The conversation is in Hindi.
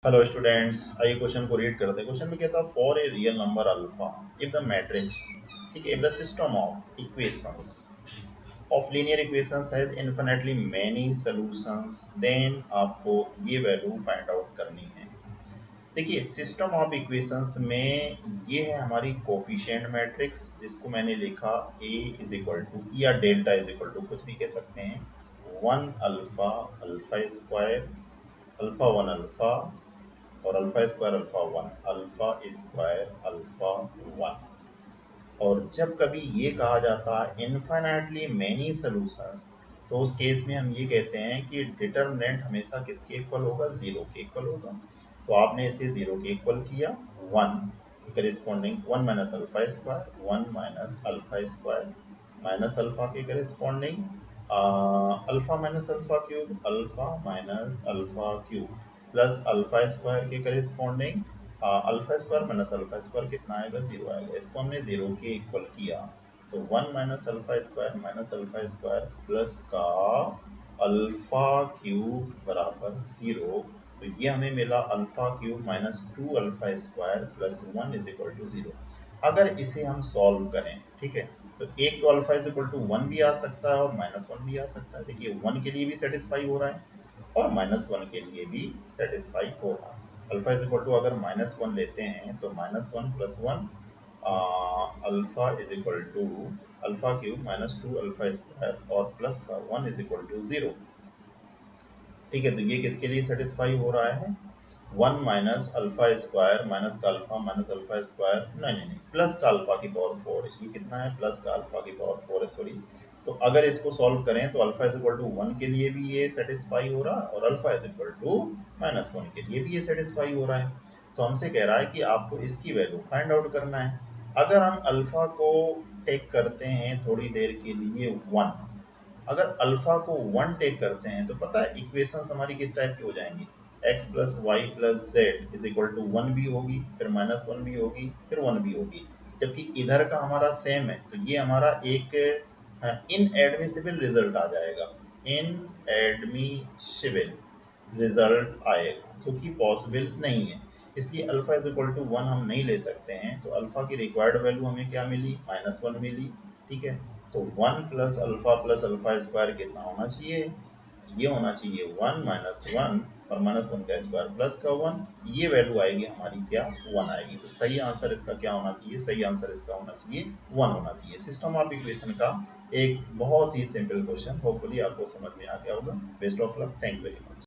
हेलो स्टूडेंट्स, आइए क्वेश्चन को रीड करते हैं। क्वेश्चन में कहता है for a real number alpha if the matrix, ठीक है, if the system of equations of linear equations has infinitely many solutions, then आपको ये वैल्यू फाइंड आउट करनी है। देखिए, सिस्टम ऑफ इक्वेशंस में ये है हमारी कोफिशिएंट मैट्रिक्स, जिसको मैंने लिखा ए इज इक्वल टू या डेल्टा इज इक्वल टू कुछ भी कह सकते हैं, one alpha, alpha square, alpha one alpha और alpha square alpha one, alpha square alpha one. और जब कभी ये कहा जाता है इनफाइनाइटली मैनी सॉल्यूशंस, तो उस केस में हम ये कहते हैं कि डिटर्मिनेंट हमेशा किसके इक्वल होगा, जीरो के इक्वल होगा। तो आपने इसे जीरो के इक्वल किया, वन के corresponding one minus alpha square, one minus alpha square minus alpha के corresponding alpha minus alpha cube, alpha minus alpha cube plus alpha square के corresponding alpha square minus alpha square कितना आएगा, जीरो आएगा। इसको हमने जीरो के इक्वल किया, तो one minus alpha square minus alpha square plus का अल्फा क्यूब बराबर जीरो। तो ये हमें मिला alpha cube minus two alpha square plus one is equal to zero. अगर इसे हम सॉल्व करें, ठीक है, तो एक तो alpha is equal to one भी आ सकता है और माइनस वन भी आ सकता है। देखिए, वन के लिए भी सेटिस्फाई हो रहा है और माइनस वन के लिए भी सेटिस्फाई हो रहा है। अल्फा इज इक्वल टू अगर माइनस वन लेते हैं तो minus one plus one, alpha is equal to alpha cube minus two alpha square और प्लस का one is equal to zero. ठीक है, तो ये किसके लिए सेटिस्फाई हो रहा है, one minus alpha square minus alpha square, नहीं नहीं नहीं, प्लस का अल्फा की पावर फोर, ये कितना है, प्लस का अल्फा की पावर फोर है, सॉरी। तो अगर इसको सॉल्व करें तो alpha is equal to one के लिए भी ये सेटिस्फाई हो रहा है और alpha is equal to minus one के लिए भी ये सेटिस्फाई हो रहा है। तो हमसे कह रहा है कि आपको इसकी वैल्यू फाइंड आउट करना है। अगर हम अल्फा को टेक करते हैं थोड़ी देर के लिए वन, अगर अल्फा को वन टेक करते हैं तो पता है इक्वेशंस हमारी किस टाइप की हो जाएंगी, x plus y plus z is equal to one भी होगी, फिर माइनस वन भी होगी, फिर वन भी होगी। जबकि इधर का हमारा सेम है, तो ये हमारा एक इनएडमिसिबल रिजल्ट आ जाएगा, इनएडमिसिबल रिजल्ट आएगा, जो कि पॉसिबल नहीं है। इसलिए alpha is equal to one हम नहीं ले सकते हैं। तो अल्फा की रिक्वायर्ड वैल्यू हमें क्या मिली, माइनस वन मिली। ठीक है, तो वन प्लस अल्फा स्क्वायर कितना होना चाहिए, ये होना चाहिए वन माइनस वन और माइनस वन का स्क्वायर प्लस का वन, ये वैल्यू आएगी हमारी क्या, वन आएगी। तो सही आंसर इसका क्या होना चाहिए, सही आंसर इसका होना चाहिए वन होना चाहिए। सिस्टम ऑफ इक्वेशन का एक बहुत ही सिंपल क्वेश्चन, होपफुली आपको समझ में आ गया होगा। Best of luck, thank you very much.